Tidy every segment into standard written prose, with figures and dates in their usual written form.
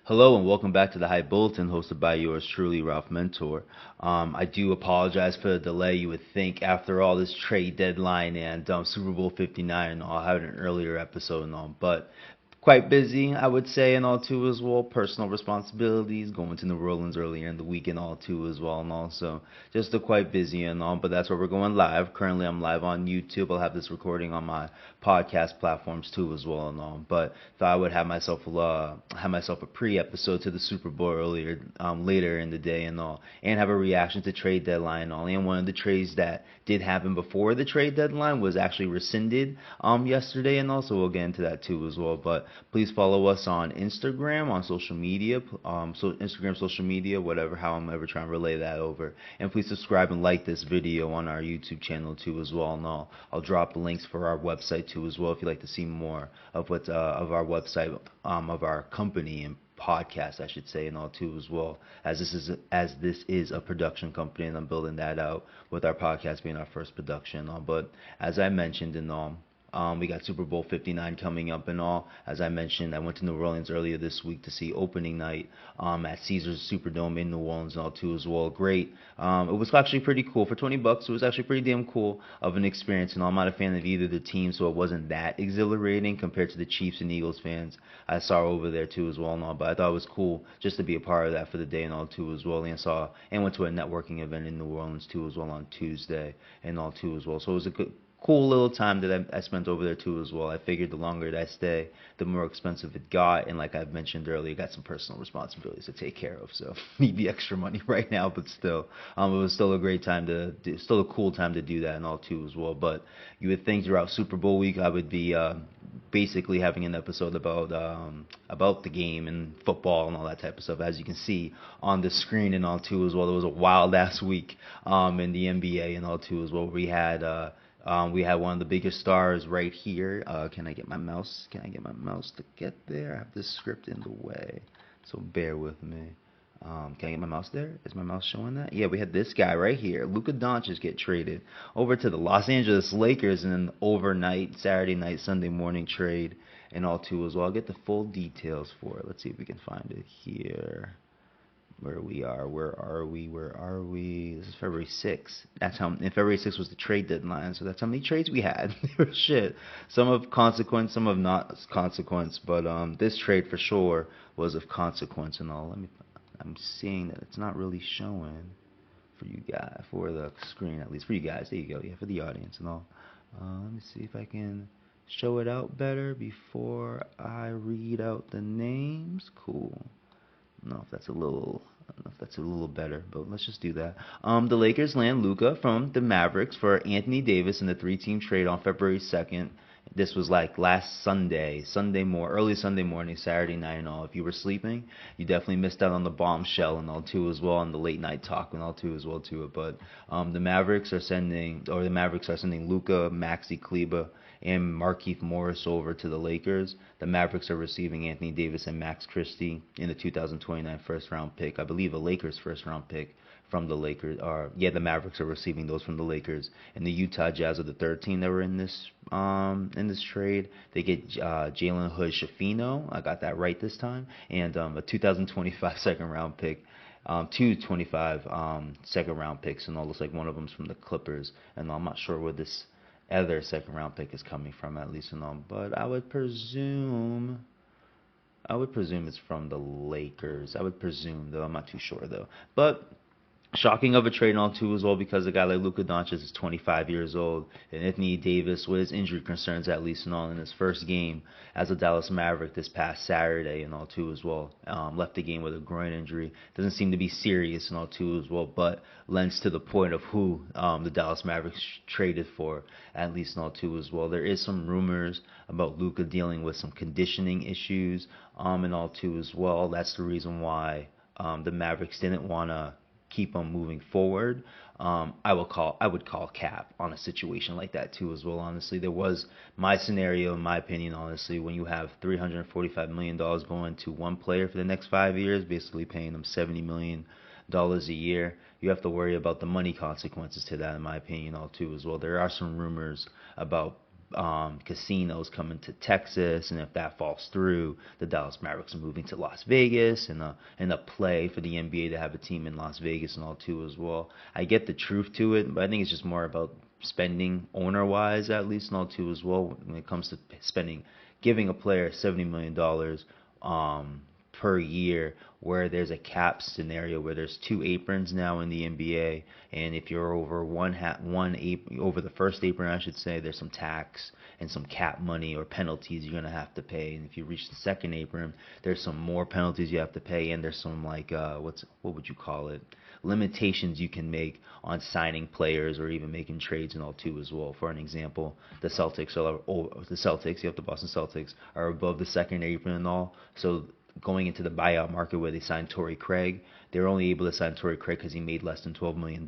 Hello and welcome back to the HYPE Bulletin, hosted by yours truly, Ralph Mentor. I do apologize for the delay. You would think after all this trade deadline and Super Bowl 59 and all, I had an earlier episode and all, but quite busy, I would say, and all too as well. Personal responsibilities, going to New Orleans earlier in the week and all too as well, and also just quite busy and all. But that's where we're going live. Currently, I'm live on YouTube. I'll have this recording on my podcast platforms too as well and all. But thought I would have myself a pre-episode to the Super Bowl earlier, later in the day and all, and have a reaction to trade deadline and all. And one of the trades that did happen before the trade deadline was actually rescinded yesterday, and also we'll get into that too as well. But please follow us on Instagram, on social media, so Instagram, social media, whatever, how I'm ever trying to relay that over. And please subscribe and like this video on our YouTube channel too as well. And I'll drop the links for our website too as well if you'd like to see more of what of our website, of our company and podcast, I should say, and all too as well, as this is a production company, and I'm building that out with our podcast being our first production. But as I mentioned in we got Super Bowl 59 coming up and all. As I mentioned, I went to New Orleans earlier this week to see opening night at Caesars Superdome in New Orleans and all too as well. Great. It was actually pretty cool. For $20, it was actually pretty damn cool of an experience. And I'm not a fan of either of the teams, so it wasn't that exhilarating compared to the Chiefs and Eagles fans I saw over there too as well and all. But I thought it was cool just to be a part of that for the day and all too as well. And went to a networking event in New Orleans too as well on Tuesday and all too as well. So it was a cool little time that I spent over there too as well. I figured the longer that I stay, the more expensive it got, and like I've mentioned earlier, got some personal responsibilities to take care of, so need the extra money right now. But still, it was still a great time still a cool time to do that and all too as well. But you would think throughout Super Bowl week I would be basically having an episode about the game and football and all that type of stuff. As you can see on the screen and all too as well, it was a wild ass week in the NBA and all too as well. We had one of the biggest stars right here. Can I get my mouse? Can I get my mouse to get there? I have this script in the way, so bear with me. Can I get my mouse there? Is my mouse showing that? Yeah, we had this guy right here. Luka Doncic get traded over to the Los Angeles Lakers in an overnight, Saturday night, Sunday morning trade and all too as well. I'll get the full details for it. Let's see if we can find it here. Where we are, where are we? This is February 6th. And February 6th was the trade deadline, so that's how many trades we had. Shit. Some of consequence, some of not consequence, but this trade for sure was of consequence and all. I'm seeing that it's not really showing for you guys, for the screen at least, for you guys. There you go, yeah, for the audience and all. Let me see if I can show it out better before I read out the names. Cool. I don't know if that's a little better, but let's just do that. The Lakers land Luka from the Mavericks for Anthony Davis in the three-team trade on February 2nd. This was like last Sunday, early Sunday morning, Saturday night and all. If you were sleeping, you definitely missed out on the bombshell and all too as well, and the late night talk and all too as well to it. But the Mavericks are sending Luka, Maxi Kleber, and Markieff Morris over to the Lakers. The Mavericks are receiving Anthony Davis and Max Christie in the 2029 first-round pick. I believe a Lakers first-round pick from the Lakers. The Mavericks are receiving those from the Lakers. And the Utah Jazz are the third team that were in this trade. They get Jalen Hood-Schifino. I got that right this time. And a 2025 second-round pick. Two 25 second-round picks, and all looks like one of them's from the Clippers. And I'm not sure where this other second round pick is coming from, at least and all, but I would presume it's from the Lakers. I would presume, though I'm not too sure though. But shocking of a trade and all too as well, because a guy like Luka Doncic is 25 years old, and Anthony Davis, with his injury concerns at least and all, in his first game as a Dallas Maverick this past Saturday and all too as well, left the game with a groin injury. Doesn't seem to be serious and all too as well, but lends to the point of who the Dallas Mavericks traded for at least and all too as well. There is some rumors about Luka dealing with some conditioning issues and all too as well. That's the reason why the Mavericks didn't want to keep on moving forward. I would call cap on a situation like that too as well. Honestly, there was my scenario, in my opinion. Honestly, when you have $345 million going to one player for the next 5 years, basically paying them $70 million a year, you have to worry about the money consequences to that, in my opinion, all too as well. There are some rumors about casinos coming to Texas, and if that falls through, the Dallas Mavericks are moving to Las Vegas, and a play for the NBA to have a team in Las Vegas and all too as well. I get the truth to it, but I think it's just more about spending owner-wise at least and all too as well when it comes to spending, giving a player $70 million per year, where there's a cap scenario where there's two aprons now in the NBA, and if you're over over the first apron, I should say, there's some tax and some cap money or penalties you're gonna have to pay, and if you reach the second apron, there's some more penalties you have to pay, and there's some like what would you call it? Limitations you can make on signing players or even making trades and all too as well. For an example, the Celtics, you have the Boston Celtics, are above the second apron and all, so going into the buyout market where they signed Torrey Craig, they were only able to sign Torrey Craig because he made less than $12 million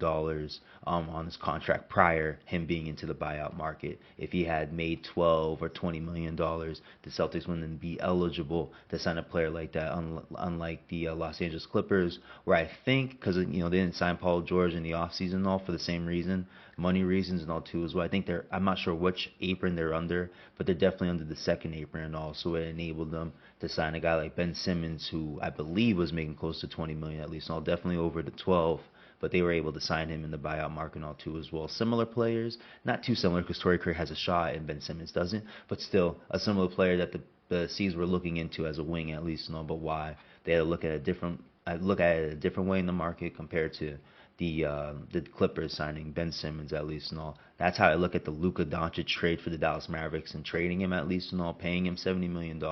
on his contract prior him being into the buyout market. If he had made $12 or $20 million, the Celtics wouldn't be eligible to sign a player like that, unlike the Los Angeles Clippers, where I think, because they didn't sign Paul George in the offseason and all for the same reason, money reasons and all too as well. I think I'm not sure which apron they're under, but they're definitely under the second apron and all, so it enabled them to sign a guy like Ben Simmons, who I believe was making close to $20 million at least, and all definitely over the 12, but they were able to sign him in the buyout market and all too as well. Similar players, not too similar because Torrey Craig has a shot and Ben Simmons doesn't, but still a similar player that the C's were looking into as a wing at least, but why they had to look at it a different way in the market compared to the Clippers signing Ben Simmons at least and all. That's how I look at the Luka Doncic trade for the Dallas Mavericks and trading him at least and all, paying him $70 million.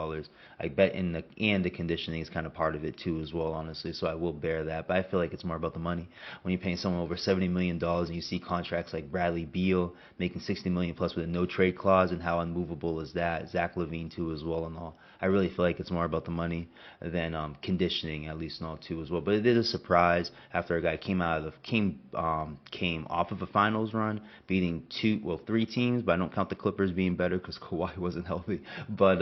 I bet the conditioning is kind of part of it too as well, honestly. So I will bear that, but I feel like it's more about the money. When you're paying someone over $70 million and you see contracts like Bradley Beal making $60 million plus with a no trade clause, and how unmovable is that? Zach LaVine too as well and all. I really feel like it's more about the money than conditioning at least and all too as well. But it is a surprise after a guy came off of a finals run, beating three teams, but I don't count the Clippers being better because Kawhi wasn't healthy. But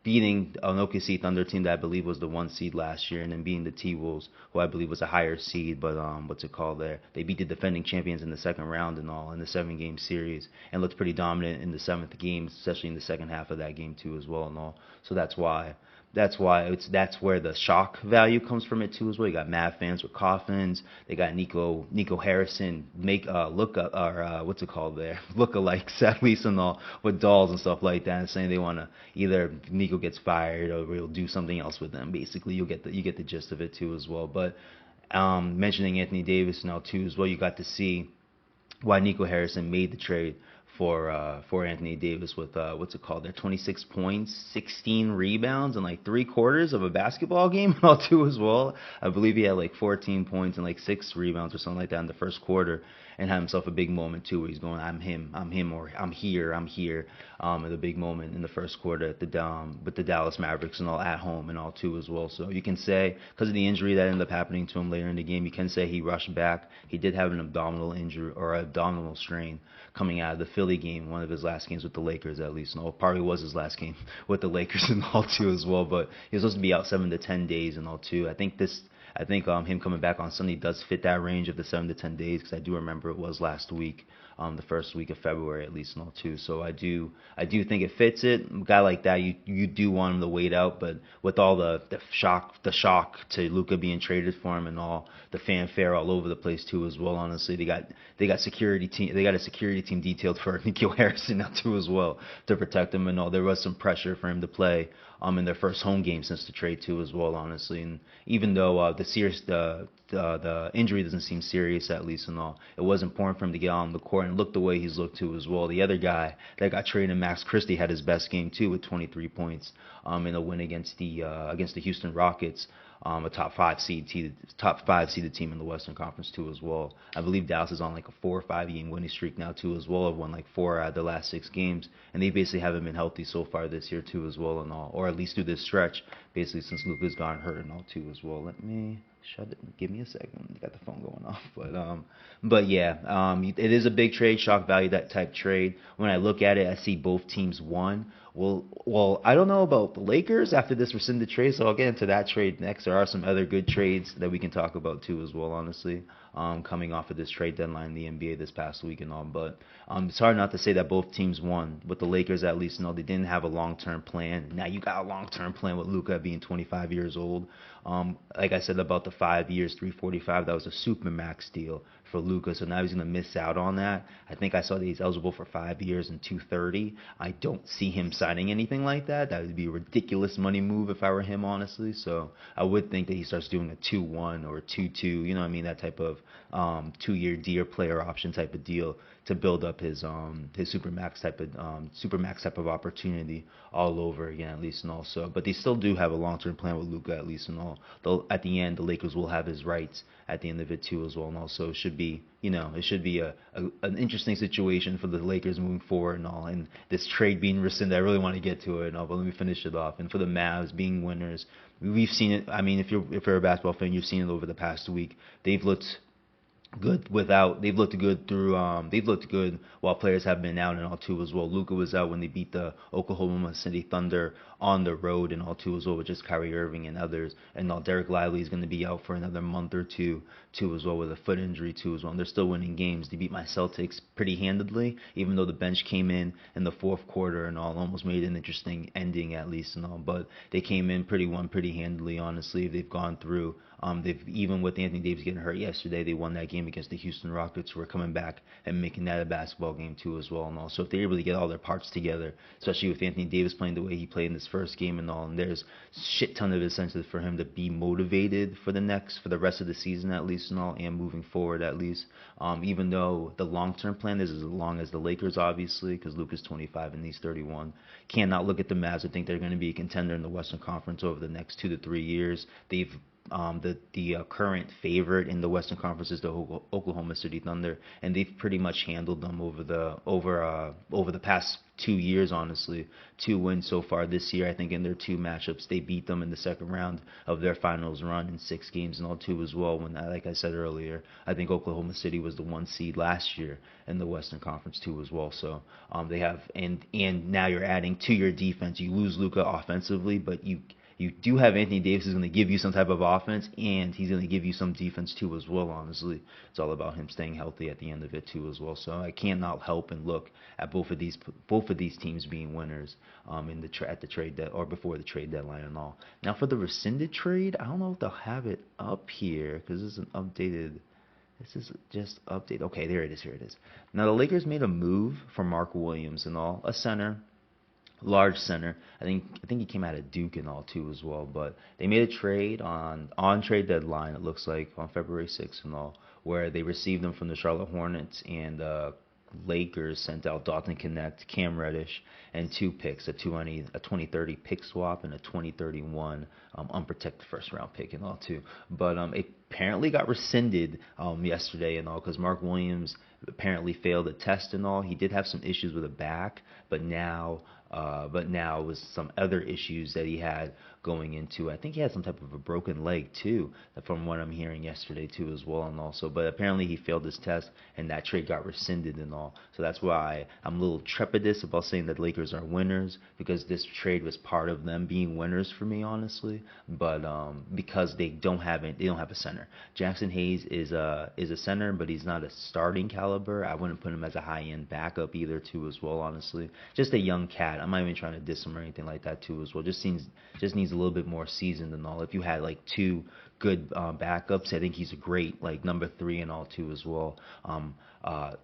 beating an OKC Thunder team that I believe was the 1 seed last year, and then beating the T-Wolves, who I believe was a higher seed, but what's it called there? They beat the defending champions in the second round and all in the 7-game series, and looked pretty dominant in the 7th game, especially in the second half of that game too as well and all. So that's where the shock value comes from it too as well. You got Mav fans with coffins. They got Nico Harrison lookalikes at least and all, with dolls and stuff like that, and saying they want to either Nico gets fired or we'll do something else with them. Basically, you get the gist of it too as well. But mentioning Anthony Davis now too as well, you got to see why Nico Harrison made the trade for Anthony Davis with 26 points, 16 rebounds, and like 3/4 of a basketball game and all too as well. I believe he had like 14 points and like 6 rebounds or something like that in the first quarter, and had himself a big moment too, where he's going, I'm him, or I'm here, at a big moment in the first quarter with the Dallas Mavericks and all at home and all too as well. So you can say, because of the injury that ended up happening to him later in the game, you can say he rushed back. He did have an abdominal injury or abdominal strain coming out of the Philly game, one of his last games with the Lakers at least. No, probably was his last game with the Lakers and all too as well. But he was supposed to be out 7 to 10 days and all too. I think him coming back on Sunday does fit that range of the 7 to 10 days, because I do remember it was last week, the first week of February at least and all too. So I do think it fits it. A guy like that, you do want him to wait out, but with all the shock to Luka being traded for him and all the fanfare all over the place too as well. Honestly, they got a security team detailed for Nico Harrison now too as well to protect him and all. There was some pressure for him to play in their first home game since the trade too as well, honestly. And even though the injury doesn't seem serious at least and all, it was important for him to get on the court and look the way he's looked too as well. The other guy that got traded, Max Christie, had his best game too with 23 points in a win against the Houston Rockets, a top 5 seeded team in the Western Conference too as well. I believe Dallas is on like a 4 or 5 game winning streak now too as well. Have won like 4 out of the last 6 games, and they basically haven't been healthy so far this year too as well and all, or at least through this stretch, basically since Luka's gotten hurt and all too as well. Let me shut it. Give me a second. Got the phone going off, but yeah, it is a big trade, shock value, that type trade. When I look at it, I see both teams won Well, I don't know about the Lakers after this rescinded trade, so I'll get into that trade next. There are some other good trades that we can talk about too as well, honestly. Coming off of this trade deadline in the NBA this past week and all, but it's hard not to say that both teams won. With the Lakers, at least, they didn't have a long-term plan. Now you got a long-term plan with Luka being 25 years old. Like I said about the 5 years, 345, that was a super max deal for Luka, so now he's going to miss out on that. I think I saw that he's eligible for 5 years and 230. I don't see him signing anything like that. That would be a ridiculous money move if I were him, honestly. So I would think that he starts doing a 2-1 or a 2-2, you know what I mean, that type of 2-year deal player option type of deal to build up his super max type of opportunity all over again, at least. And also, but they still do have a long term plan with Luka, at least. And all, though at the end the Lakers will have his rights at the end of it too as well. And also it should be, it should be an interesting situation for the Lakers moving forward and all. And this trade being rescinded, I really want to get to it and all, but let me finish it off. And for the Mavs being winners, we've seen it. I mean, if you're a basketball fan, you've seen it over the past week. They've looked good without. They've looked good while players have been out and all too as well. Luka was out when they beat the Oklahoma City Thunder on the road and all too as well with just Kyrie Irving and others. And now Derek Lively is going to be out for another month or two too as well with a foot injury too as well. And they're still winning games. They beat my Celtics pretty handedly, even though the bench came in the fourth quarter and all, almost made an interesting ending at least and all. But they came in pretty handedly, honestly. They've gone through. They've even with Anthony Davis getting hurt yesterday, they won that game against the Houston Rockets, who are coming back and making that a basketball game too as well. And also, if they're able to get all their parts together, especially with Anthony Davis playing the way he played in this first game and all, and there's shit ton of incentive for him to be motivated for the rest of the season at least and all, and moving forward at least. Even though the long-term plan is as long as the Lakers, obviously, because Luka's 25 and he's 31. Cannot look at the Mavs. I think they're going to be a contender in the Western Conference over the next 2 to 3 years. They've the current favorite in the Western Conference is the Oklahoma City Thunder, and they've pretty much handled them over the past 2 years. Honestly, 2 wins so far this year. I think in their 2 matchups, they beat them in the second round of their finals run in 6 games and all too as well. When, like I said earlier, I think Oklahoma City was the 1 seed last year in the Western Conference too as well. So they have, and now you're adding to your defense. You lose Luka offensively, but you do have Anthony Davis who's going to give you some type of offense, and he's going to give you some defense too as well, honestly. It's all about him staying healthy at the end of it too as well. So I cannot help and look at both of these teams being winners at the or before the trade deadline and all. Now for the rescinded trade, I don't know if they'll have it up here because this is an updated. This is just update. Okay, there it is. Here it is. Now the Lakers made a move for Mark Williams and all, a center. Large center. I think he came out of Duke and all too as well. But they made a trade on trade deadline. It looks like on February 6th and all, where they received them from the Charlotte Hornets, and Lakers sent out Dalton Connect, Cam Reddish, and 2 picks, a 2030 pick swap and a 2031 unprotected first round pick and all too. But it apparently got rescinded yesterday and all because Mark Williams apparently failed a test and all. He did have some issues with a back, but now with some other issues that he had going into, I think he had some type of a broken leg too, from what I'm hearing yesterday too as well, and also, but apparently he failed his test and that trade got rescinded and all. So that's why I'm a little trepidous about saying that Lakers are winners, because this trade was part of them being winners for me, honestly. But because they don't have a center. Jackson Hayes is a center, but he's not a starting caliber. I wouldn't put him as a high-end backup either too as well, honestly. Just a young cat. I'm not even trying to diss him or anything like that too as well. Just needs a little bit more seasoned and all. If you had like 2 good backups, I think he's a great like number 3 and all too as well.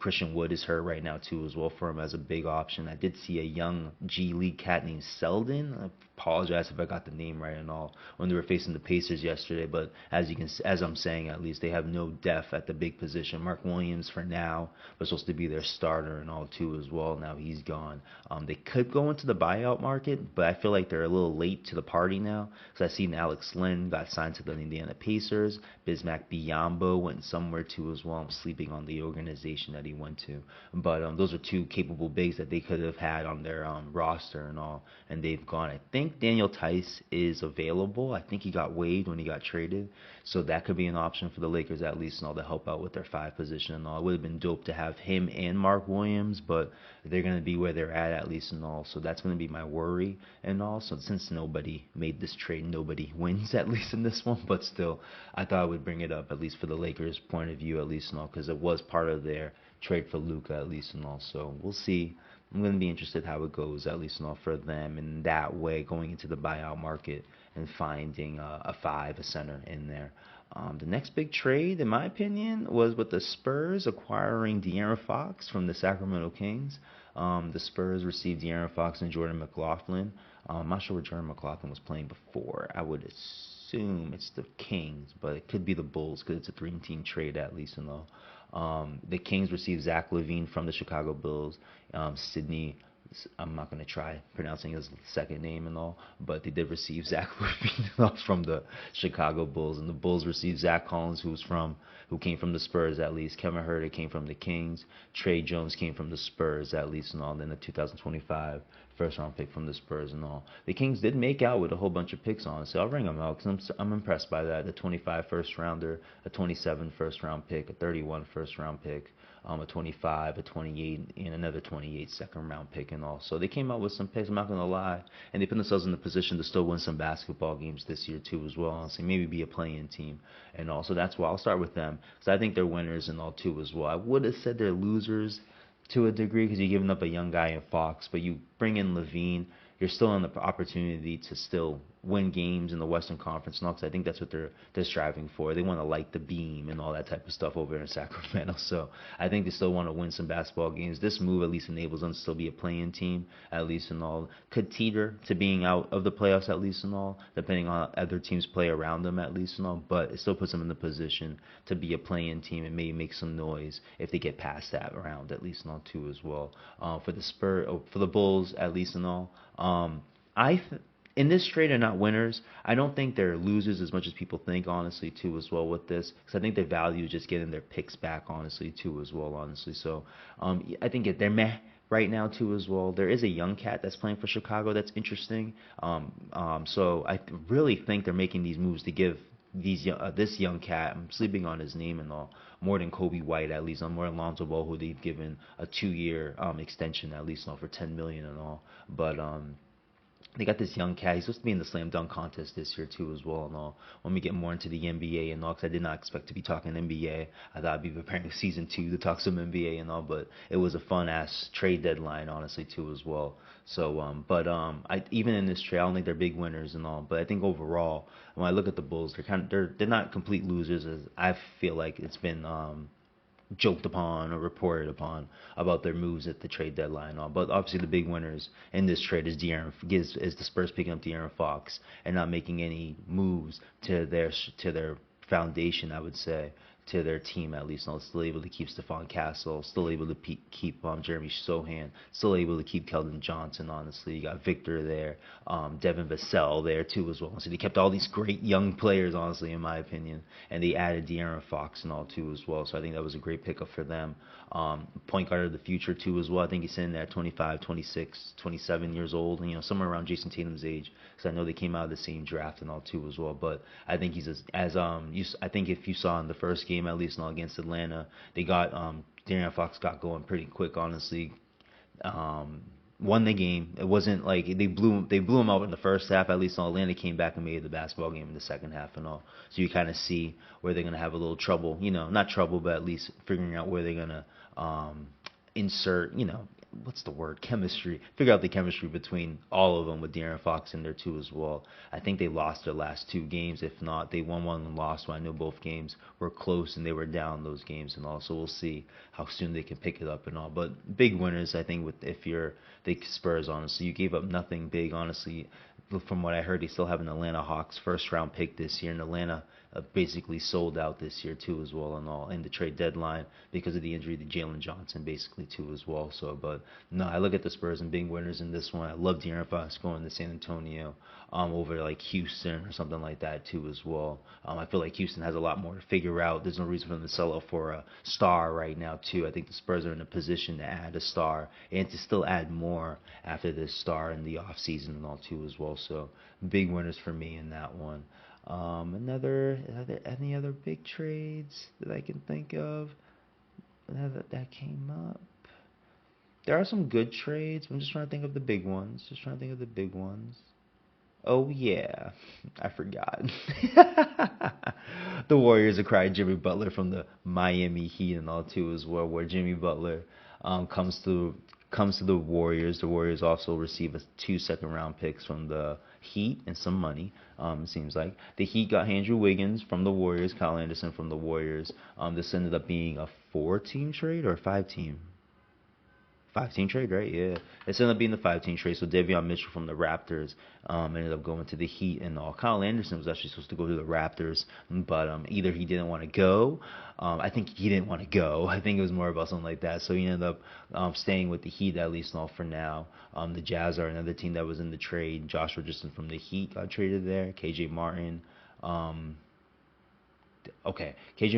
Christian Wood is hurt right now too as well for him as a big option. I did see a young G League cat named Selden. I apologize if I got the name right and all when they were facing the Pacers yesterday, but as I'm saying, at least they have no depth at the big position. Mark Williams for now was supposed to be their starter and all too as well. Now he's gone. They could go into the buyout market, but I feel like they're a little late to the party now, because I seen Alex Len got signed to the Indiana Pacers. Bismack Biyombo went somewhere too as well. I'm sleeping on the organization that he went to, but those are 2 capable bigs that they could have had on their roster and all, and they've gone. I think think Daniel Tice is available. I think he got waived when he got traded, so that could be an option for the Lakers at least and all to help out with their 5 position and all. It would have been dope to have him and Mark Williams, but they're going to be where they're at least and all. So that's going to be my worry and all. So since nobody made this trade, nobody wins at least in this one. But still, I thought I would bring it up at least for the Lakers' point of view at least and all, because it was part of their trade for Luka at least and all. So we'll see. I'm going to be interested how it goes, at least not for them, in that way, going into the buyout market and finding a center in there. The next big trade, in my opinion, was with the Spurs acquiring De'Aaron Fox from the Sacramento Kings. The Spurs received De'Aaron Fox and Jordan McLaughlin. I'm not sure where Jordan McLaughlin was playing before. I would assume it's the Kings, but it could be the Bulls because it's a three-team trade at least, and all. The Kings received Zach LaVine from the Chicago Bulls. Sydney, I'm not going to try pronouncing his second name and all, but they did receive Zach LaVine from the Chicago Bulls, and the Bulls received Zach Collins, who came from the Spurs at least. Kevin Huerter came from the Kings. Trey Jones came from the Spurs at least and all. Then the 2025 first-round pick from the Spurs and all. The Kings did make out with a whole bunch of picks on, so I'll bring them out because I'm impressed by that. The 25 first-rounder, a 27 first-round pick, a 31 first-round pick, a 25, a 28, and another 28 second-round pick and all. So they came out with some picks, I'm not going to lie, and they put themselves in the position to still win some basketball games this year too as well, honestly. Maybe be a play-in team and all. So that's why I'll start with them because I think they're winners and all too as well. I would have said they're losers to a degree because you're giving up a young guy in Fox, but you bring in LaVine, you're still in the opportunity to still win games in the Western Conference and all, because I think that's what they're striving for. They want to light the beam and all that type of stuff over in Sacramento. So I think they still want to win some basketball games. This move at least enables them to still be a play-in team, at least and all. Could teeter to being out of the playoffs at least and all, depending on how other teams play around them at least and all. But it still puts them in the position to be a play-in team and maybe make some noise if they get past that round at least and all too as well. For the Bulls at least and all. In this trade, they're not winners. I don't think they're losers as much as people think, honestly, too, as well with this. Because I think their value is just getting their picks back, honestly, too, as well, honestly. So I think they're meh right now, too, as well. There is a young cat that's playing for Chicago that's interesting. So I really think they're making these moves to give this young cat, I'm sleeping on his name and all, more than Kobe White at least, more than Lonzo Ball, who they've given a 2-year extension at least for $10 million and all. But they got this young cat. He's supposed to be in the slam dunk contest this year too as well and all. When we get more into the NBA and all, because I did not expect to be talking NBA. I thought I'd be preparing season 2 to talk some NBA and all, but it was a fun ass trade deadline honestly too as well. So even in this trade, I don't think they're big winners and all, but I think overall when I look at the Bulls, they're not complete losers as I feel like it's been joked upon or reported upon about their moves at the trade deadline and all. But obviously the big winners in this trade is the Spurs picking up De'Aaron Fox and not making any moves to their foundation, I would say, to their team at least. And still able to keep Stephon Castle, still able to keep Jeremy Sohan, still able to keep Keldon Johnson, honestly. You got Victor there, Devin Vassell there too as well. So they kept all these great young players, honestly, in my opinion. And they added De'Aaron Fox and all too as well. So I think that was a great pickup for them. Point guard of the future too as well. I think he's sitting there at 25, 26, 27 years old, and somewhere around Jason Tatum's age, because I know they came out of the same draft and all too as well. But I think he's I think if you saw in the first game at least, not against Atlanta, they got De'Aaron Fox got going pretty quick, honestly. Won the game. It wasn't like they blew him out in the first half. At least Atlanta came back and made the basketball game in the second half and all. So you kind of see where they're gonna have a little trouble. Not trouble, but at least figuring out where they're gonna insert. What's the word? Chemistry. Figure out the chemistry between all of them with De'Aaron Fox in there too as well. I think they lost their last 2 games. If not, they won one and lost one. I know both games were close and they were down those games and all. So we'll see how soon they can pick it up and all. But big winners, I think, if you're the Spurs, honestly. You gave up nothing big, honestly. From what I heard, they still have an Atlanta Hawks first round pick this year, and Atlanta basically sold out this year too as well and all in the trade deadline because of the injury to Jalen Johnson basically too as well. So, but no, I look at the Spurs and being winners in this one. I love De'Aaron Fox going to San Antonio over like Houston or something like that too as well. I feel like Houston has a lot more to figure out. There's no reason for them to sell out for a star right now too. I think the Spurs are in a position to add a star and to still add more after this star in the offseason and all too as well. So big winners for me in that one. Are there any other big trades that I can think of that came up? There are some good trades. I'm just trying to think of the big ones. Just trying to think of the big ones. Oh yeah, I forgot. The Warriors acquired Jimmy Butler from the Miami Heat and all too as well, where Jimmy Butler comes to the Warriors. The Warriors also receive 2 second-round picks from the Heat and some money. It seems like the Heat got Andrew Wiggins from the Warriors, Kyle Anderson from the Warriors. This ended up being a 4-team trade or a 5-team. 5-team trade, right? Yeah. It's ended up being the 5-team trade. So Davion Mitchell from the Raptors ended up going to the Heat and all. Kyle Anderson was actually supposed to go to the Raptors, but either he didn't want to go. I think he didn't want to go. I think it was more about something like that. So he ended up staying with the Heat at least all for now. The Jazz are another team that was in the trade. Josh Richardson from the Heat got traded there. KJ Martin. KJ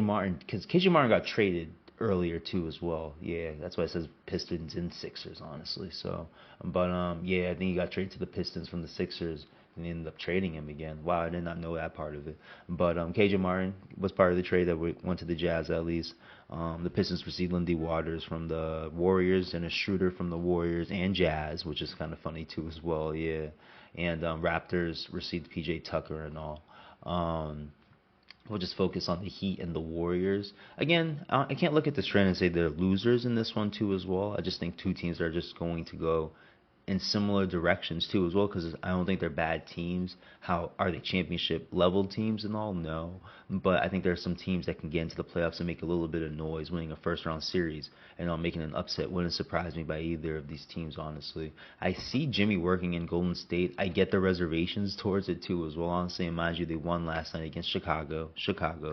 Martin, because KJ Martin got traded earlier too as well. Yeah, that's why it says Pistons and Sixers, honestly. So, but yeah, I think he got traded to the Pistons from the Sixers and they ended up trading him again. Wow, I did not know that part of it. But KJ Martin was part of the trade that went to the Jazz at least. The Pistons received Lindy Waters from the Warriors and a shooter from the Warriors and Jazz, which is kind of funny too as well. Yeah, and Raptors received PJ Tucker and all. We'll just focus on the Heat and the Warriors. Again, I can't look at this trend and say they're losers in this one too as well. I just think two teams are just going to go in similar directions too as well, because I don't think they're bad teams. How are they championship level teams and all? No, but I think there are some teams that can get into the playoffs and make a little bit of noise, winning a first round series and making an upset. Wouldn't surprise me by either of these teams, honestly. I see Jimmy working in Golden State. I get the reservations towards it too as well, honestly. And mind you, they won last night against Chicago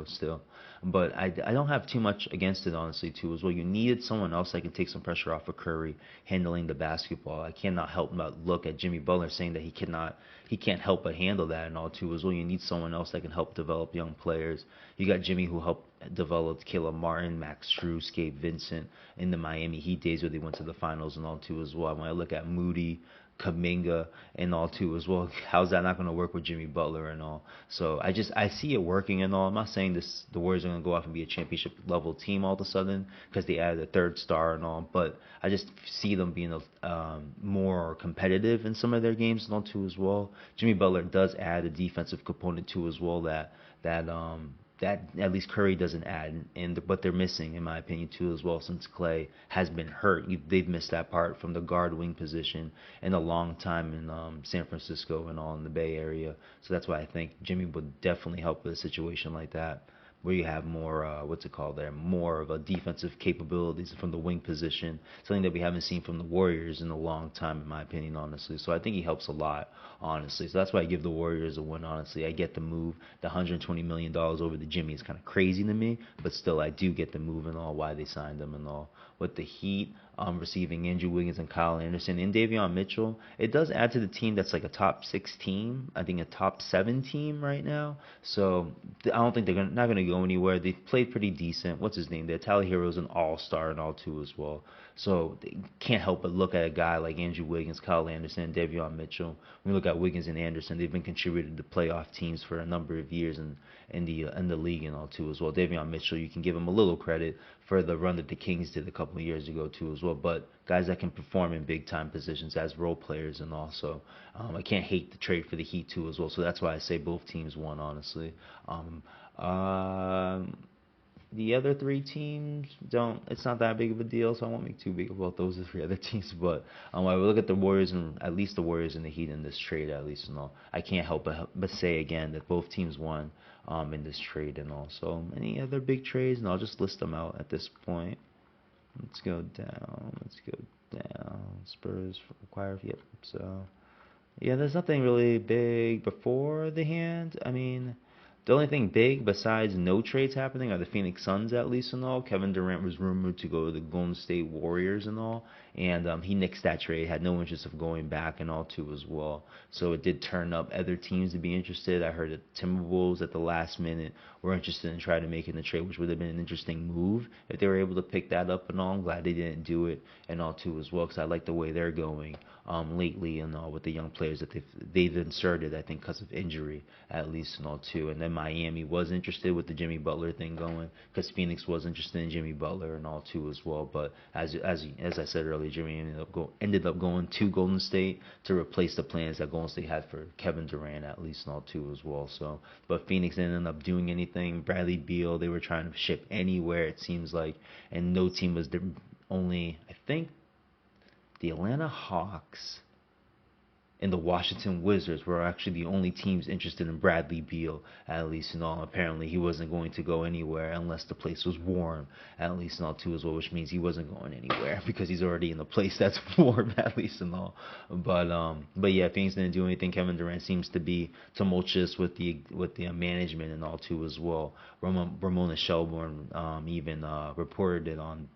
still. But I don't have too much against it, honestly, too, as well. You needed someone else that can take some pressure off of Curry handling the basketball. I cannot help but look at Jimmy Butler saying that he can't help but handle that and all, too, as well. You need someone else that can help develop young players. You got Jimmy, who helped develop Caleb Martin, Max Strus, Gabe Vincent in the Miami Heat days where they went to the finals and all, too, as well. When I look at Moody, Kuminga and all too as well. How's that not going to work with Jimmy Butler and all? So I see it working and all. I'm not saying the Warriors are going to go off and be a championship level team all of a sudden because they added a third star and all, but I just see them being more competitive in some of their games and all too as well. Jimmy Butler does add a defensive component too as well that at least Curry doesn't add, but they're missing, in my opinion, too, as well, since Clay has been hurt. They've missed that part from the guard wing position in a long time in San Francisco and all in the Bay Area. So that's why I think Jimmy would definitely help with a situation like that, where you have more, more of a defensive capabilities from the wing position, something that we haven't seen from the Warriors in a long time, in my opinion, honestly. So I think he helps a lot, honestly. So that's why I give the Warriors a win, honestly. I get the move. The $120 million over the Jimmy is kind of crazy to me, but still I do get the move and all, why they signed him and all. With the Heat receiving Andrew Wiggins and Kyle Anderson and Davion Mitchell, it does add to the team that's like a top 6 team. I think a top 7 team right now. So I don't think they're not going to go anywhere. They played pretty decent. What's his name? Their Tyler Hero's an all-star and all too as well. So they can't help but look at a guy like Andrew Wiggins, Kyle Anderson, and Davion Mitchell. When we look at Wiggins and Anderson, they've been contributing to playoff teams for a number of years in the league and all too as well. Davion Mitchell, you can give him a little credit for the run that the Kings did a couple of years ago too as well. But guys that can perform in big time positions as role players and also I can't hate the trade for the Heat too as well. So that's why I say both teams won, honestly. The other 3 teams it's not that big of a deal, so I won't make too big about those 3 other teams. But I will look at the Warriors and at least the Warriors and the Heat in this trade, at least and all. I can't help but say again that both teams won in this trade and all. So any other big trades, and I'll just list them out at this point. Let's go down. Spurs acquire. Yep. So yeah, there's nothing really big before the hand. I mean, The only thing big besides no trades happening are the Phoenix Suns, at least and all. Kevin Durant was rumored to go to the Golden State Warriors and all, and he nixed that trade. Had no interest of going back and all too as well. So it did turn up other teams to be interested. I heard that Timberwolves at the last minute were interested in trying to make the trade, which would have been an interesting move if they were able to pick that up and all. I'm glad they didn't do it and all too as well because I like the way they're going lately and all with the young players that they've inserted. I think because of injury at least and all too. And then Miami was interested with the Jimmy Butler thing going because Phoenix was interested in Jimmy Butler and all too as well. But as I said earlier, Jimmy ended up going to Golden State to replace the plans that Golden State had for Kevin Durant at least and all too as well. So, but Phoenix didn't end up doing anything. Bradley Beal they were trying to ship anywhere it seems like, and no team was only I think the Atlanta Hawks and the Washington Wizards were actually the only teams interested in Bradley Beal, at least and all. Apparently, he wasn't going to go anywhere unless the place was warm, at least and all too as well, which means he wasn't going anywhere because he's already in the place that's warm, at least and all. But yeah, Phoenix didn't do anything. Kevin Durant seems to be tumultuous with the management and all too as well. Ramona Shelburne even reported it on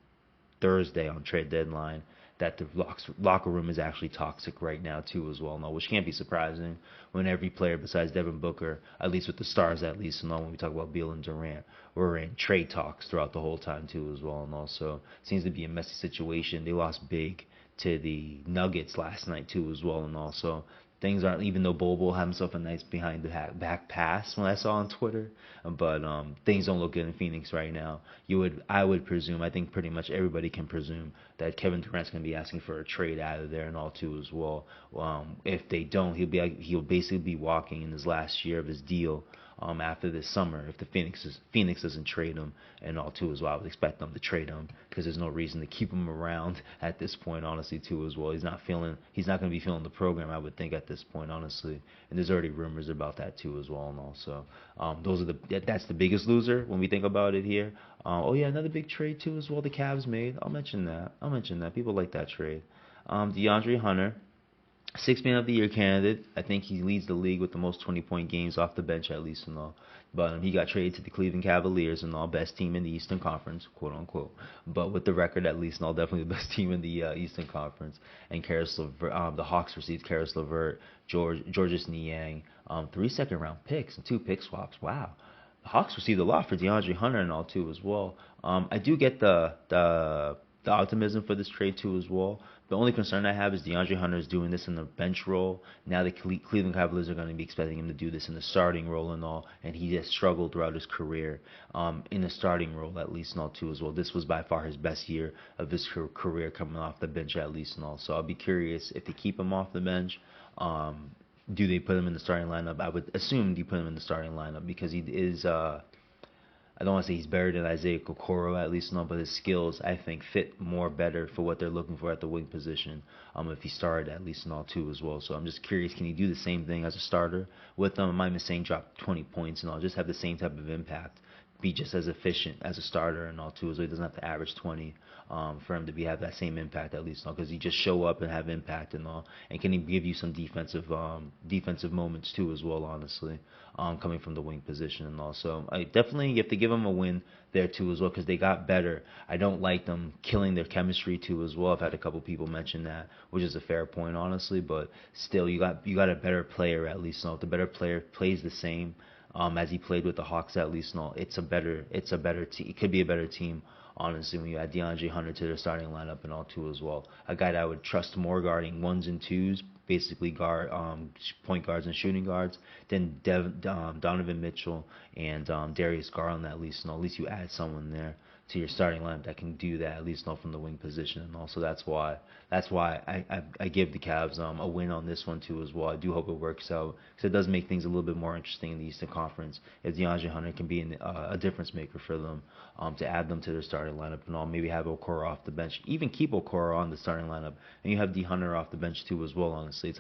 Thursday on trade deadline that the locker room is actually toxic right now too as well, no, which can't be surprising when every player besides Devin Booker, at least with the stars at least, and all when we talk about Beal and Durant, were in trade talks throughout the whole time too as well, and also seems to be a messy situation. They lost big to the Nuggets last night too as well, and also things aren't, even though Bobo had himself a nice behind the back pass when I saw on Twitter, but things don't look good in Phoenix right now. I would presume, I think pretty much everybody can presume that Kevin Durant's going to be asking for a trade out of there and all too as well. If they don't, he'll basically be walking in his last year of his deal after this summer if the Phoenix doesn't trade him and all too as well. I would expect them to trade him because there's no reason to keep him around at this point, honestly too as well. He's not going to be feeling the program, I would think, at this point, honestly. And there's already rumors about that too as well, and also that's the biggest loser when we think about it here. Oh yeah, another big trade too as well. The Cavs made. I'll mention that. People like that trade. DeAndre Hunter. Sixth Man of the Year candidate. I think he leads the league with the most 20-point games off the bench, at least and all. But he got traded to the Cleveland Cavaliers and all, best team in the Eastern Conference, quote unquote. But with the record, at least and all, definitely the best team in the Eastern Conference. And Karis LeVert, the Hawks received Karis LeVert, Georges Niang, 3 second-round picks and 2 pick swaps. Wow. The Hawks received a lot for DeAndre Hunter and all too as well. I do get the optimism for this trade too as well. The only concern I have is DeAndre Hunter is doing this in the bench role. Now the Cleveland Cavaliers are going to be expecting him to do this in the starting role and all, and he has struggled throughout his career in the starting role at least and all too as well. This was by far his best year of his career coming off the bench at least and all. So I'll be curious if they keep him off the bench. Do they put him in the starting lineup? I would assume they put him in the starting lineup because he is I don't want to say he's better than Isaiah Okoro at least, no, but his skills I think fit more better for what they're looking for at the wing position. If he started at least and all too as well. So I'm just curious, can he do the same thing as a starter with them? I'm not even saying drop 20 points and all, just have the same type of impact, be just as efficient as a starter and all too, so he doesn't have to average 20 for him to have that same impact at least, because he just show up and have impact and all, and can he give you some defensive moments too as well, honestly, coming from the wing position and all. So I definitely you have to give him a win there too as well, because they got better. I don't like them killing their chemistry too as well. I've had a couple people mention that, which is a fair point, honestly, but still you got a better player at least. So if the better player plays the same as he played with the Hawks at least, no, it's a better team. It could be a better team, honestly, when you add DeAndre Hunter to their starting lineup and all too as well. A guy that I would trust more guarding ones and twos, basically guard point guards and shooting guards, than Donovan Mitchell and Darius Garland at least. And at least you add someone there to your starting lineup that can do that, at least not from the wing position. And also that's why I give the Cavs a win on this one too as well. I do hope it works out, because it does make things a little bit more interesting in the Eastern Conference if DeAndre Hunter can be a difference maker for them, to add them to their starting lineup and all. Maybe have Okoro off the bench, even keep Okoro on the starting lineup, and you have D Hunter off the bench too as well. Honestly, it's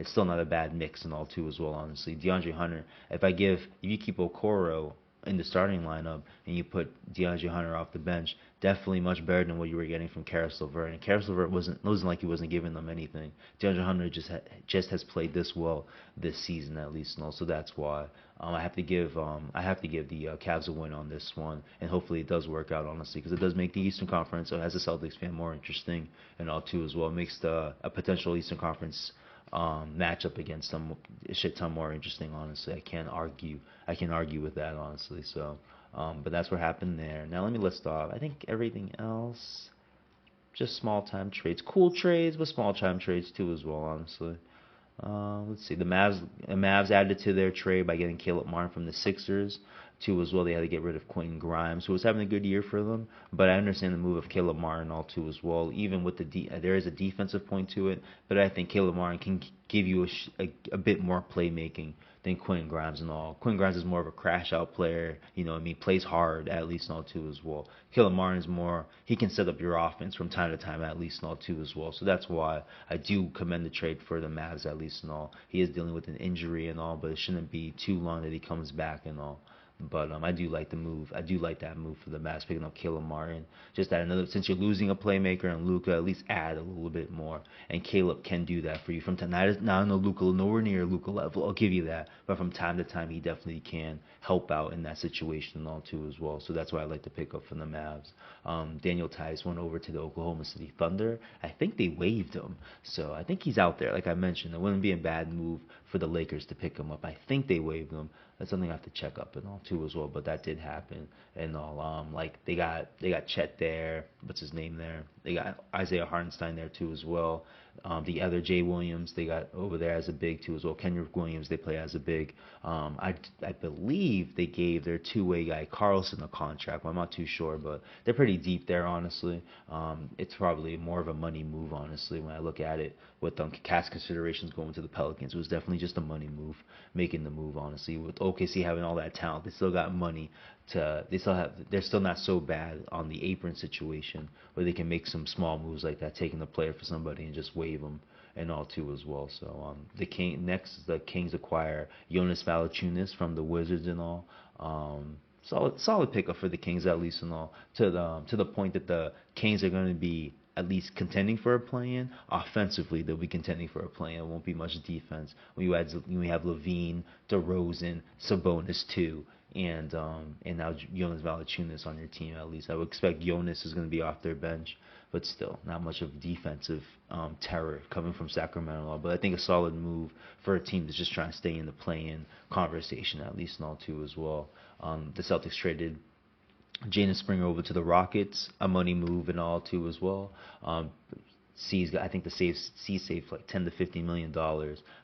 still not a bad mix and all too as well. Honestly, DeAndre Hunter, if you keep Okoro in the starting lineup and you put DeAndre Hunter off the bench, definitely much better than what you were getting from Karis LeVert. And Karis LeVert wasn't like he wasn't giving them anything. DeAndre Hunter just has played this well this season at least, and also that's why I have to give the Cavs a win on this one, and hopefully it does work out honestly, because it does make the Eastern Conference, as a Celtics fan, more interesting and all too as well. It makes a potential Eastern Conference matchup against them a shit ton more interesting. Honestly, I can't argue with that honestly. So, but that's what happened there. Now let me list off. I think everything else, just small time trades, cool trades, but small time trades too as well. Honestly. Let's see. The Mavs added to their trade by getting Caleb Martin from the Sixers. Too as well, they had to get rid of Quentin Grimes, who was having a good year for them. But I understand the move of Caleb Martin all too as well. Even with there is a defensive point to it, but I think Caleb Martin can give you a bit more playmaking than Quentin Grimes and all. Quentin Grimes is more of a crash out player, plays hard at least and all too as well. Caleb Martin is more, he can set up your offense from time to time at least and all too as well. So that's why I do commend the trade for the Mavs at least and all. He is dealing with an injury and all, but it shouldn't be too long that he comes back and all. But I do like the move. I do like that move for the Mavs picking up Caleb Martin. Just add another, since you're losing a playmaker and Luka, at least add a little bit more. And Caleb can do that for you from time. Now I know Luka nowhere near Luka level. I'll give you that. But from time to time, he definitely can help out in that situation and all too as well. So that's why I like to pick up from the Mavs. Daniel Tice went over to the Oklahoma City Thunder. I think they waived him, so I think he's out there. Like I mentioned, it wouldn't be a bad move for the Lakers to pick him up. I think they waived him. That's something I have to check up and all too as well. But that did happen and all. Like they got Chet there. What's his name there? They got Isaiah Hartenstein there too as well. The other Jay Williams they got over there as a big too as well. Kendrick Williams they play as a big. I believe they gave their two-way guy Carlson a contract. Well, I'm not too sure, but they're pretty deep there honestly. It's probably more of a money move honestly when I look at it. With cast considerations going to the Pelicans, it was definitely just a money move, making the move honestly. With OKC having all that talent, they still got money they're still not so bad on the apron situation where they can make some small moves like that, taking the player for somebody and just waive them and all too as well. So the Kings acquire Jonas Valanciunas from the Wizards and all. Solid pickup for the Kings at least and all, to the point that the Kings are going to be at least contending for a play-in. Offensively, they'll be contending for a play-in. It won't be much defense. When we have Levine, DeRozan, Sabonis too, and now Jonas Valanciunas on your team at least. I would expect Jonas is going to be off their bench, but still not much of defensive terror coming from Sacramento. But I think a solid move for a team that's just trying to stay in the play-in conversation at least and all too as well. The Celtics traded Jaden Springer over to the Rockets, a money move and all too as well. I think C saved like $10 to $15 million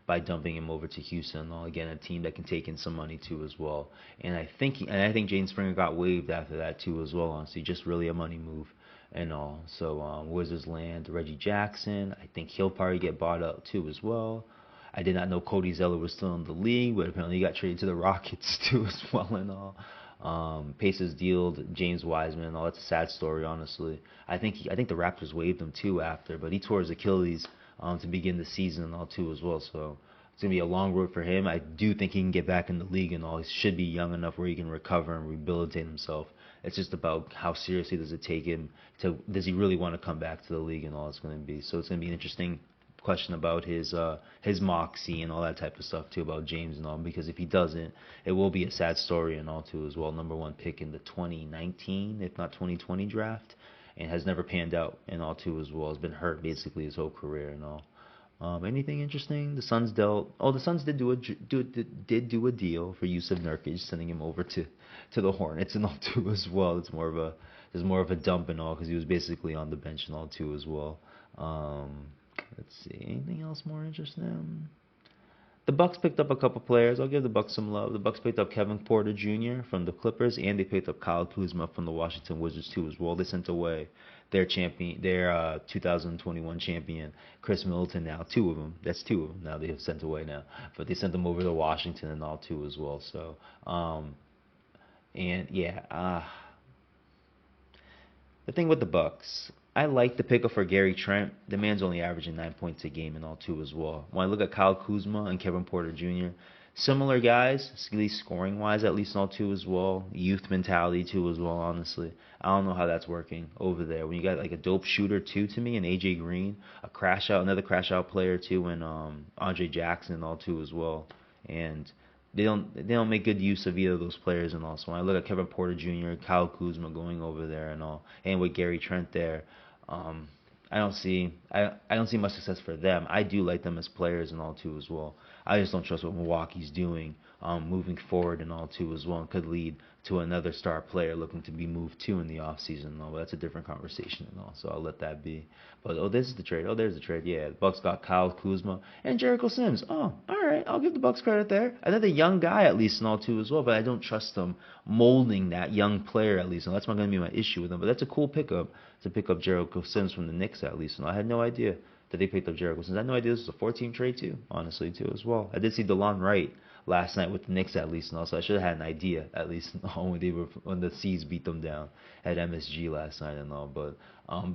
by dumping him over to Houston. And all, again, a team that can take in some money too as well. And I think Jaden Springer got waived after that too as well. Honestly, just really a money move and all. So Wizards land Reggie Jackson. I think he'll probably get bought up too as well. I did not know Cody Zeller was still in the league, but apparently he got traded to the Rockets too as well and all. Pacers dealed James Wiseman and all. That's a sad story, honestly. I think the Raptors waived him too after, but he tore his Achilles to begin the season and all too as well. So it's gonna be a long road for him. I do think he can get back in the league and all. He should be young enough where he can recover and rehabilitate himself. It's just about how seriously does it take him does he really want to come back to the league and all it's gonna be. So it's gonna be an interesting question about his moxie and all that type of stuff too about James and all, because if he doesn't, it will be a sad story and all too as well. Number one pick in the 2019 if not 2020 draft, and has never panned out and all too as well. Has been hurt basically his whole career and all. Anything interesting? The Suns did do a deal for Yusuf Nurkic, sending him over to the Hornets and all too as well. There's more of a dump and all because he was basically on the bench and all too as well. Let's see. Anything else more interesting? The Bucks picked up a couple players. I'll give the Bucks some love. The Bucks picked up Kevin Porter Jr. from the Clippers, and they picked up Kyle Kuzma from the Washington Wizards too as well. They sent away their 2021 champion, Chris Middleton. Now two of them. That's two of them. Now they have sent away now, but they sent them over to Washington and all too as well. So, the thing with the Bucks, I like the pickup for Gary Trent. The man's only averaging 9 points a game and all too as well. When I look at Kyle Kuzma and Kevin Porter Jr., similar guys, at least scoring wise, at least all too as well. Youth mentality too as well. Honestly, I don't know how that's working over there. When you got like a dope shooter too to me, and AJ Green, a crash out, another crash out player too, and Andre Jackson and all too as well. And they don't make good use of either of those players and all. So when I look at Kevin Porter Jr., Kyle Kuzma going over there and all, and with Gary Trent there, um, I don't see much success for them. I do like them as players and all too as well. I just don't trust what Milwaukee's doing moving forward and all too as well, and could lead to another star player looking to be moved to in the offseason and all. But that's a different conversation and all, so I'll let that be. But this is the trade. Oh, there's the trade. Yeah, the Bucks got Kyle Kuzma and Jericho Sims. Oh, all right, I'll give the Bucks credit there. Another young guy at least and all too as well, but I don't trust them molding that young player at least, and that's not going to be my issue with them. But that's a cool pickup to pick up Jericho Sims from the Knicks at least. And I had no idea that they picked up Jericho Sims. I had no idea this was a 4-team trade too, honestly too as well. I did see DeLon Wright last night with the Knicks at least, and also I should have had an idea at least when the C's beat them down at MSG last night and all. But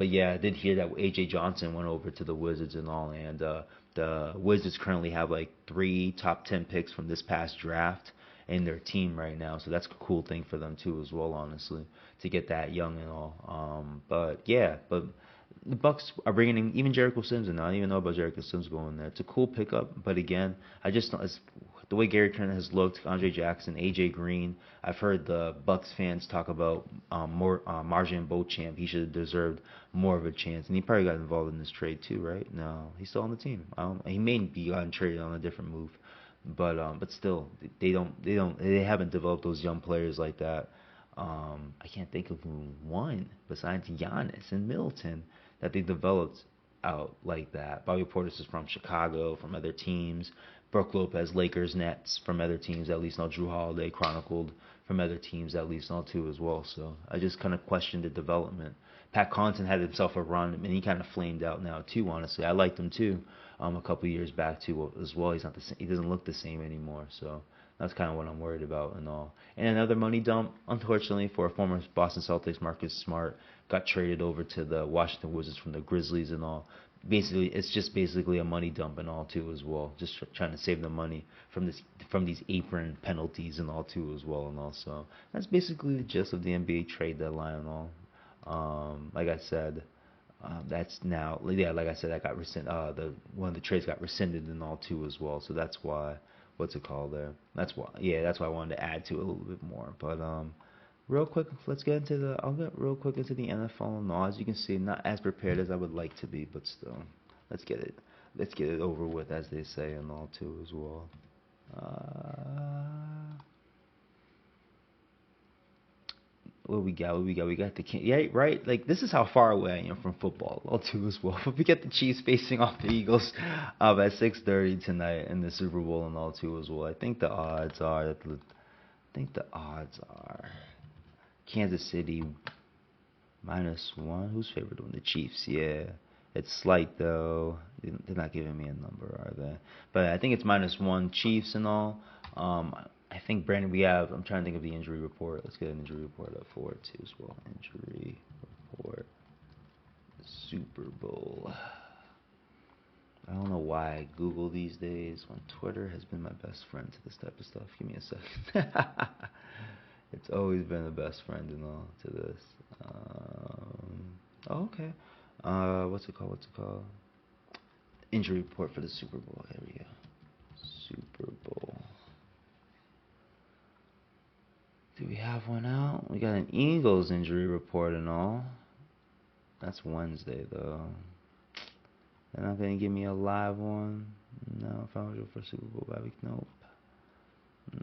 yeah, I did hear that AJ Johnson went over to the Wizards and all, and the Wizards currently have like 3 top 10 picks from this past draft in their team right now, so that's a cool thing for them too as well, honestly, to get that young and all. But yeah, but the Bucks are bringing in even Jericho Sims, and I don't even know about Jericho Sims going there. It's a cool pickup, but again, I just it's, the way Gary Trent has looked, Andre Jackson, AJ Green. I've heard the Bucks fans talk about more Marjin Beauchamp. He should have deserved more of a chance, and he probably got involved in this trade too, right? No, he's still on the team. He may be gotten traded on a different move. But still, they haven't developed those young players like that. I can't think of one besides Giannis and Middleton that they developed out like that. Bobby Portis is from Chicago, from other teams. Brook Lopez, Lakers, Nets, from other teams at least. Now Drew Holiday chronicled from other teams at least, now too as well. So I just kind of questioned the development. Pat Connaughton had himself a run, and he kind of flamed out now too. Honestly, I liked him too. A couple years back too as well. He's not the same. He doesn't look the same anymore. So that's kind of what I'm worried about and all. And another money dump, unfortunately, for a former Boston Celtics, Marcus Smart, got traded over to the Washington Wizards from the Grizzlies and all. Basically, it's just basically a money dump and all too as well. Just trying to save the money from these apron penalties and all too as well and all. So that's basically the gist of the NBA trade deadline and all. Like I said, that's now, yeah, like I said, that got rescinded. One of the trades got rescinded and all too as well. So that's why, what's it called there? That's why I wanted to add to it a little bit more. But real quick, I'll get real quick into the NFL and all. As you can see, not as prepared as I would like to be, but still, let's get it over with, as they say and all too as well. What we got? We got the King. Yeah, right. Like, this is how far away I am from football, all too as well. But we get the Chiefs facing off the Eagles at 6:30 tonight in the Super Bowl and all too as well. I think the odds are Kansas City -1. Who's favored to win? The Chiefs. Yeah, it's slight though. They're not giving me a number, are they? But I think it's -1 Chiefs and all. I think Brandon, I'm trying to think of the injury report. Let's get an injury report up for it too as well. Injury report. Super Bowl. I don't know why I Google these days when Twitter has been my best friend to this type of stuff. Give me a second. It's always been the best friend and all to this. Okay. What's it called? Injury report for the Super Bowl. Here we go. Super Bowl. Do we have one out? We got an Eagles injury report and all. That's Wednesday, though. They're not going to give me a live one. No, if I was for Super Bowl bye week, nope.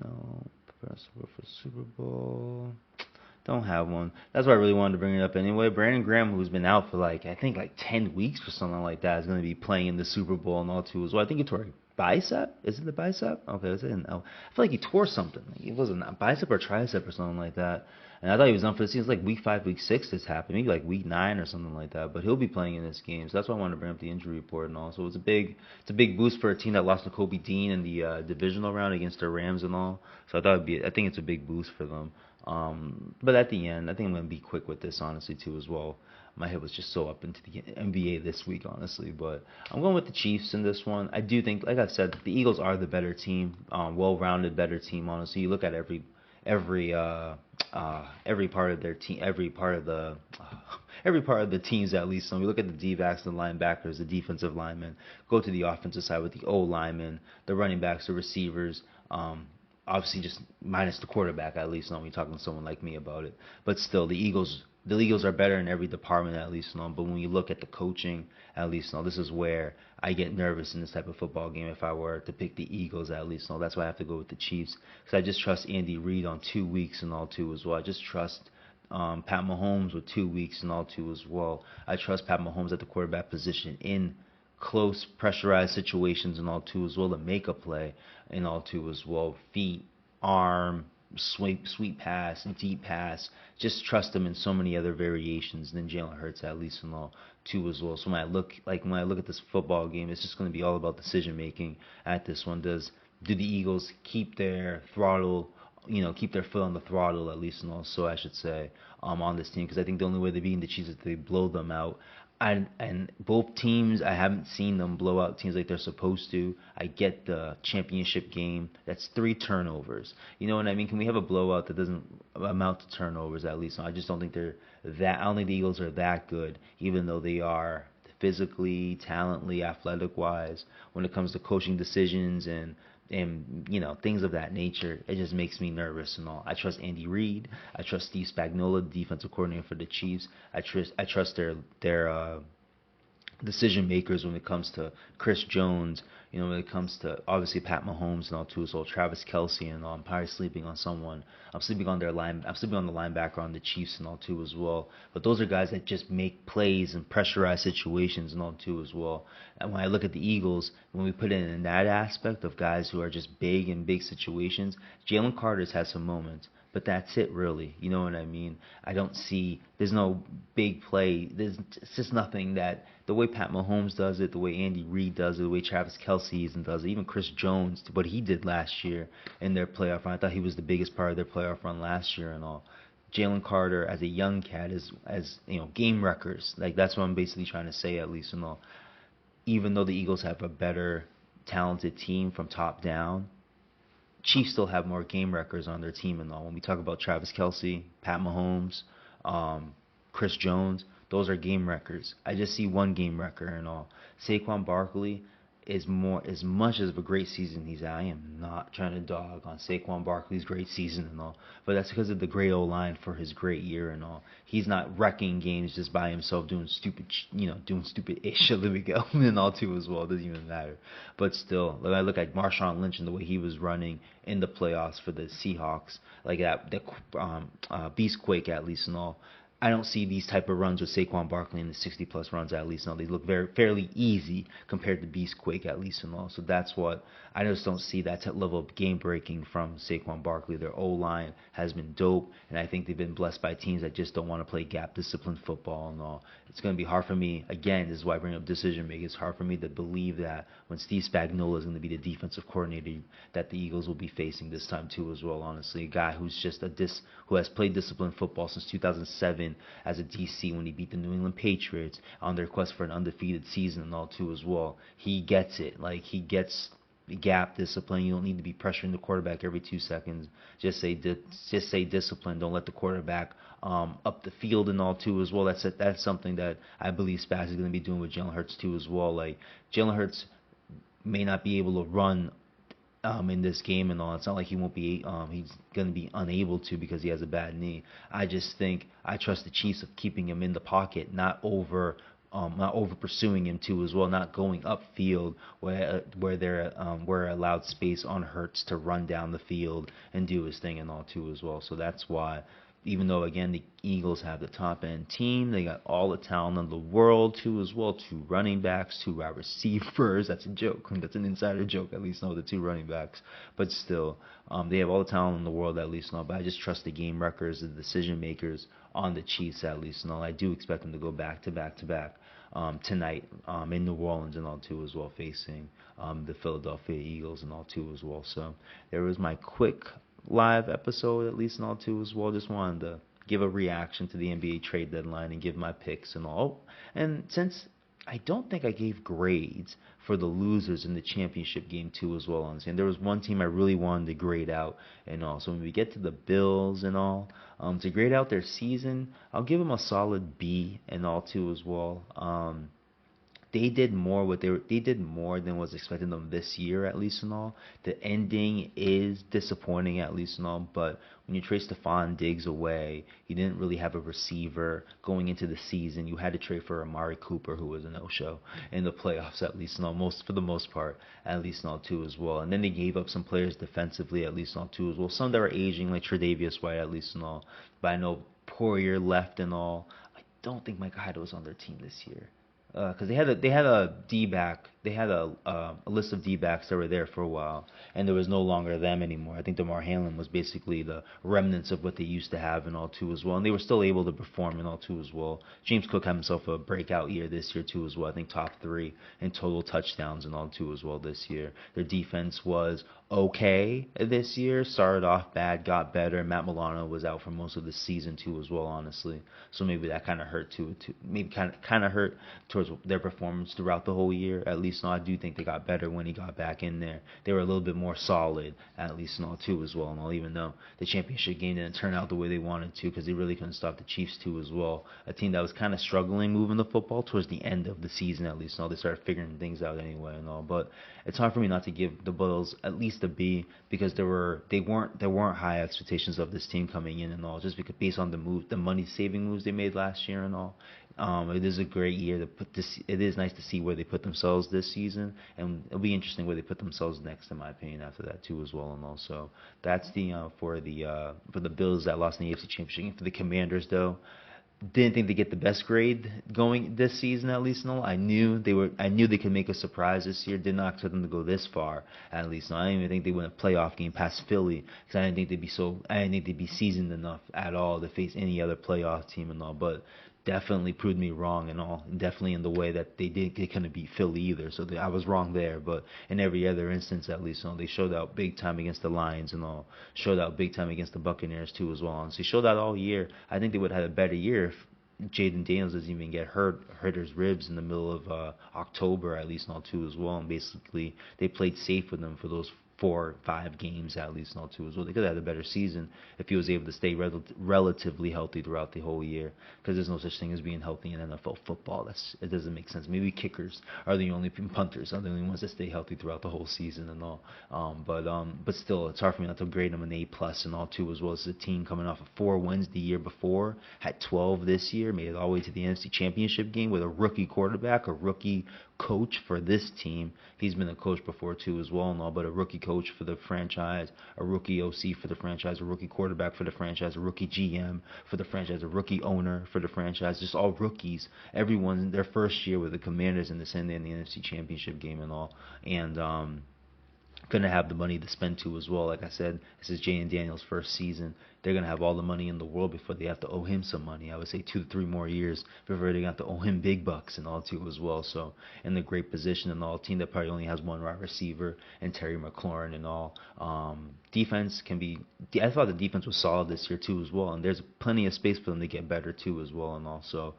No, prepare for Super Bowl. Don't have one. That's why I really wanted to bring it up anyway. Brandon Graham, who's been out for I think 10 weeks or something like that, is going to be playing in the Super Bowl and all too as well. I think he tore a bicep. Is it the bicep? Okay, is it an L? I feel like he tore something. It wasn't a bicep or tricep or something like that. And I thought he was done for the season. It's like week 5, week 6 this happened. Maybe like week 9 or something like that. But he'll be playing in this game. So that's why I wanted to bring up the injury report and all. So it's a big boost for a team that lost to Kobe Dean in the divisional round against the Rams and all. So I think it's a big boost for them. But at the end, I think I'm going to be quick with this, honestly, too, as well. My head was just so up into the NBA this week, honestly. But I'm going with the Chiefs in this one. I do think, like I said, the Eagles are the better team, well-rounded, better team. Honestly, you look at every every part of their team, every part of the teams at least. So we look at the D-backs, the linebackers, the defensive linemen. Go to the offensive side with the O linemen, the running backs, the receivers. Obviously, just minus the quarterback at least. When we're talking to someone like me about it, but still, the Eagles are better in every department at least. But when you look at the coaching, at least, this is where I get nervous in this type of football game. If I were to pick the Eagles, at least, that's why I have to go with the Chiefs, because I just trust Andy Reid on 2 weeks and all too as well. I just trust Pat Mahomes with 2 weeks and all too as well. I trust Pat Mahomes at the quarterback position in close pressurized situations and all too as well to make a play and all too as well. Feet, arm, sweep pass, deep pass. Just trust him in so many other variations than Jalen Hurts at least and all too as well. So when I look at this football game, it's just going to be all about decision making at this one. Do the Eagles keep their throttle, keep their foot on the throttle at least and all, so I should say, on this team, because I think the only way they're beating the Chiefs is if they blow them out. And both teams, I haven't seen them blow out teams like they're supposed to. I get the championship game. That's 3 turnovers. You know what I mean? Can we have a blowout that doesn't amount to turnovers at least? I just don't think they're that. I don't think the Eagles are that good, even though they are physically, talently, athletic-wise. When it comes to coaching decisions and things of that nature, it just makes me nervous and all. I trust Andy Reid. I trust Steve Spagnuolo, the defensive coordinator for the Chiefs. I trust their decision makers when it comes to Chris Jones, when it comes to obviously Pat Mahomes and all too, so Travis Kelce and all. I'm probably sleeping on someone. I'm sleeping on the linebacker on the Chiefs and all too as well. But those are guys that just make plays and pressurize situations and all too as well. And when I look at the Eagles, when we put it in that aspect of guys who are just big in big situations, Jalen Carter's had some moments. But that's it, really. You know what I mean? There's no big play. It's just nothing that, the way Pat Mahomes does it, the way Andy Reid does it, the way Travis Kelce does it, even Chris Jones, what he did last year in their playoff run. I thought he was the biggest part of their playoff run last year and all. Jalen Carter, as a young cat, as game wreckers. Like, that's what I'm basically trying to say, at least and all. Even though the Eagles have a better, talented team from top down, Chiefs still have more game wreckers on their team and all. When we talk about Travis Kelce, Pat Mahomes, Chris Jones, those are game wreckers. I just see one game wrecker and all. Saquon Barkley is as much as of a great season he's had. I am not trying to dog on Saquon Barkley's great season and all, but that's because of the great O-line for his great year and all. He's not wrecking games just by himself doing stupid ish and all too as well. It doesn't even matter. But still, I look at Marshawn Lynch and the way he was running in the playoffs for the Seahawks, like that beast quake at least and all. I don't see these type of runs with Saquon Barkley in the 60-plus runs at least. No, they look fairly easy compared to Beastquake at least and all. So that's what I just don't see, that level of game breaking from Saquon Barkley. Their O-line has been dope, and I think they've been blessed by teams that just don't want to play gap disciplined football and all. It's going to be hard for me. Again, this is why I bring up decision making. It's hard for me to believe that when Steve Spagnuolo is going to be the defensive coordinator, that the Eagles will be facing this time too as well. Honestly, a guy who's just who has played disciplined football since 2007 as a DC when he beat the New England Patriots on their quest for an undefeated season and all too as well. He gets it. Like, he gets gap discipline. You don't need to be pressuring the quarterback every 2 seconds. Just say discipline. Don't let the quarterback up the field and all too as well. That's something that I believe Spags is going to be doing with Jalen Hurts too as well. Like, Jalen Hurts may not be able to run in this game and all. It's not like he won't be he's going to be unable to because he has a bad knee. I just think I trust the Chiefs of keeping him in the pocket, not over pursuing him too as well, not going upfield where they're allowed space on Hurts to run down the field and do his thing and all too as well. So that's why, even though, again, the Eagles have the top-end team, they got all the talent in the world, too, as well. 2 running backs, 2 wide receivers. That's a joke. That's an insider joke, at least, no, the 2 running backs. But still, they have all the talent in the world, at least, no. But I just trust the game wreckers, the decision-makers on the Chiefs, at least, no. I do expect them to go back-to-back tonight in New Orleans and all, too, as well, facing the Philadelphia Eagles and all, too, as well. So there was my quick live episode, at least and all too as well. Just wanted to give a reaction to the NBA trade deadline and give my picks and all. And since I don't think I gave grades for the losers in the championship game too as well. Honestly, and there was one team I really wanted to grade out and all. So when we get to the Bills and all, to grade out their season, I'll give them a solid B and all too as well. They did more they did more than was expected of them this year, at least and all. The ending is disappointing, at least and all, but when you trace Stephon Diggs away, you didn't really have a receiver going into the season. You had to trade for Amari Cooper, who was a no-show in the playoffs, at least and all, for the most part, at least and all too as well. And then they gave up some players defensively, at least and all too as well. Some that were aging, like Tre'Davious White, at least and all. But I know Poirier left and all. I don't think Micah Hyde was on their team this year because they had a D back, they had a list of D backs that were there for a while, and there was no longer them anymore. I think DeMar Hamlin was basically the remnants of what they used to have and all too as well, and they were still able to perform and all too as well. James Cook had himself a breakout year this year too as well. I think top 3 in total touchdowns and all too as well this year. Their defense was okay this year. Started off bad, got better. Matt Milano was out for most of the season too as well, honestly. So maybe that kind of hurt too. Maybe kind of hurt towards their performance throughout the whole year. At least, no, I do think they got better when he got back in there. They were a little bit more solid, at least, and all too as well. And all, even though the championship game didn't turn out the way they wanted to, because they really couldn't stop the Chiefs too as well. A team that was kind of struggling moving the football towards the end of the season, at least. And all, they started figuring things out anyway and all. But it's hard for me not to give the Bills at least a B, because there weren't high expectations of this team coming in and all, just because based on the money saving moves they made last year and all. It is a great year to put this. It is nice to see where they put themselves this season, and it'll be interesting where they put themselves next, in my opinion, after that too as well. And also, that's the for the Bills that lost in the AFC Championship. For the Commanders, though, didn't think they get the best grade going this season, at least. No, I knew they could make a surprise this year. Did not expect them to go this far, at least. No, I didn't even think they win a playoff game past Philly, because I didn't think they'd be seasoned enough at all to face any other playoff team and all. But definitely proved me wrong and all. Definitely in the way that they couldn't beat Philly either. So I was wrong there. But in every other instance, at least, they showed out big time against the Lions and all. Showed out big time against the Buccaneers too as well. And so they showed out all year. I think they would have had a better year if Jaden Daniels doesn't even get hurt his ribs in the middle of October, at least, and all too as well. And basically, they played safe with them for those 4-5 games at least, not two as well. They could have had a better season if he was able to stay relatively healthy throughout the whole year, because there's no such thing as being healthy in NFL football. It doesn't make sense. Maybe kickers are the only punters are the only ones that stay healthy throughout the whole season and all. But still, it's hard for me not to grade them an A+ and all too, as well as the team coming off of 4 wins the year before, had 12 this year, made it all the way to the NFC Championship game with a rookie quarterback, a rookie coach for this team. He's been a coach before too as well and all, but a rookie coach for the franchise, a rookie OC for the franchise, a rookie quarterback for the franchise, a rookie GM for the franchise, a rookie owner for the franchise, just all rookies. Everyone their first year with the Commanders in the NFC Championship game and all. And gonna have the money to spend too as well. Like I said, this is Jay and Daniel's first season. They're gonna have all the money in the world before they have to owe him some money. I would say 2 to 3 more years before they got to owe him big bucks and all too as well. So in a great position and all. Team that probably only has one wide receiver and Terry McLaurin and all. Defense can be. I thought the defense was solid this year too as well, and there's plenty of space for them to get better too as well and also.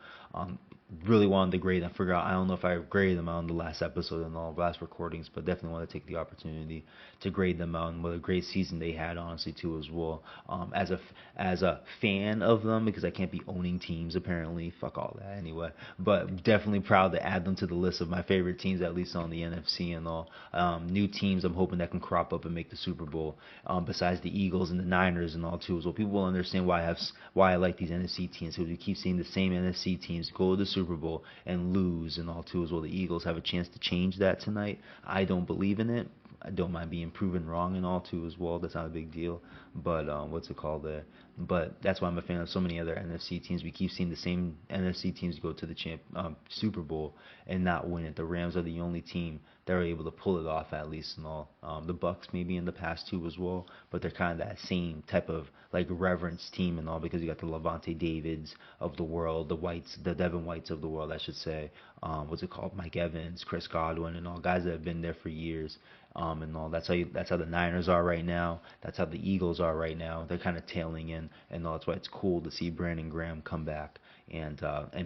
Really wanted to grade and figure out. I don't know if I graded them out in the last episode and all last recordings, but definitely want to take the opportunity to grade them out and what a great season they had, honestly too as well. As a fan of them, because I can't be owning teams apparently. Fuck all that anyway. But definitely proud to add them to the list of my favorite teams, at least on the NFC and all. New teams I'm hoping that can crop up and make the Super Bowl. Besides the Eagles and the Niners and all too as well. People will understand why I like these NFC teams, because we keep seeing the same NFC teams go to the Super Bowl and lose and all too as well. The Eagles have a chance to change that tonight. I don't believe in it. I don't mind being proven wrong and all too as well. That's not a big deal. But what's it called there? But that's why I'm a fan of so many other NFC teams. We keep seeing the same NFC teams go to the Super Bowl and not win it. The Rams are the only team that are able to pull it off, at least and all. The Bucks maybe in the past too as well, but they're kind of that same type of like reverence team and all, because you got the Levante Davids of the world, the Devin Whites of the world, I should say. What's it called? Mike Evans, Chris Godwin, and all guys that have been there for years. And all that's how the Niners are right now. That's how the Eagles are right now. They're kind of tailing in and all. That's why it's cool to see Brandon Graham come back and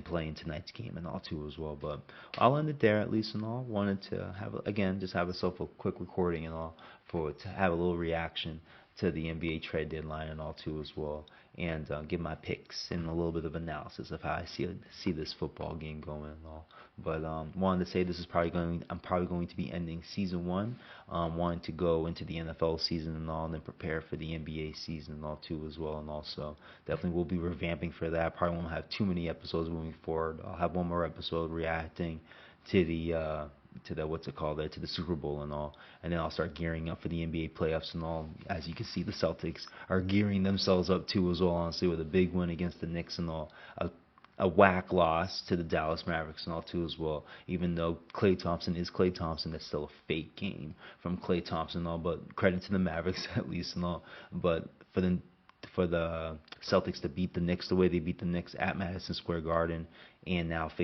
play in tonight's game and all too as well. But I'll end it there at least and all. Wanted to have again just have myself a quick recording and all for to have a little reaction to the NBA trade deadline and all too as well, and give my picks and a little bit of analysis of how I see this football game going and all. But wanted to say this is I'm probably going to be ending season one, wanting to go into the NFL season and all, and then prepare for the NBA season and all too as well. And also definitely will be revamping for that. Probably won't have too many episodes moving forward. I'll have one more episode reacting to the what's it called there, to the Super Bowl and all, and then I'll start gearing up for the NBA playoffs and all. As you can see, the Celtics are gearing themselves up too as well, honestly, with a big win against the Knicks and all. A whack loss to the Dallas Mavericks and all too as well. Even though Klay Thompson is Klay Thompson, that's still a fake game from Klay Thompson and all. But credit to the Mavericks at least and all. But for the Celtics to beat the Knicks the way they beat the Knicks at Madison Square Garden, and now to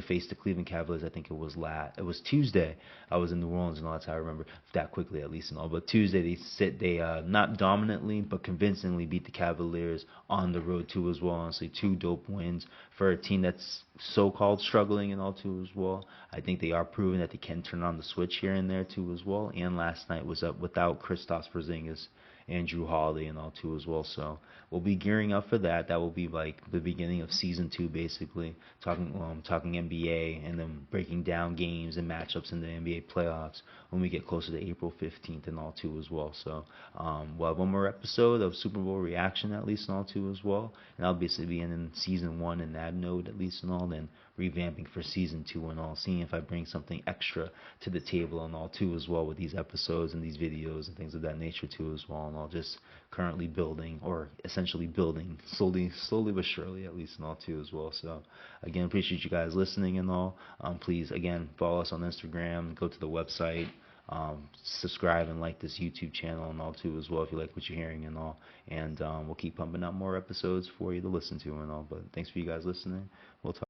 face the Cleveland Cavaliers. I think it was Tuesday. I was in New Orleans and all. That's how I remember that quickly at least and all. But Tuesday they not dominantly but convincingly beat the Cavaliers on the road too as well. Honestly, two dope wins for a team that's so-called struggling and all too as well. I think they are proving that they can turn on the switch here and there too as well. And last night was up without Kristaps Porzingis and Drew Holiday and all too as well. So we'll be gearing up for that. That will be like the beginning of season 2, basically talking NBA and then breaking down games and matchups in the NBA playoffs when we get closer to April 15th and all too as well. So we'll have one more episode of Super Bowl reaction at least and all too as well, and I'll basically be in season 1 in that note at least and all, then revamping for season 2 and all, seeing if I bring something extra to the table and all too as well with these episodes and these videos and things of that nature too as well. And I'll just currently building, or essentially building slowly but surely at least and all too as well. So again, appreciate you guys listening and all. Please again follow us on Instagram, go to the website, subscribe and like this YouTube channel and all too as well if you like what you're hearing and all. And we'll keep pumping out more episodes for you to listen to and all. But thanks for you guys listening. We'll talk.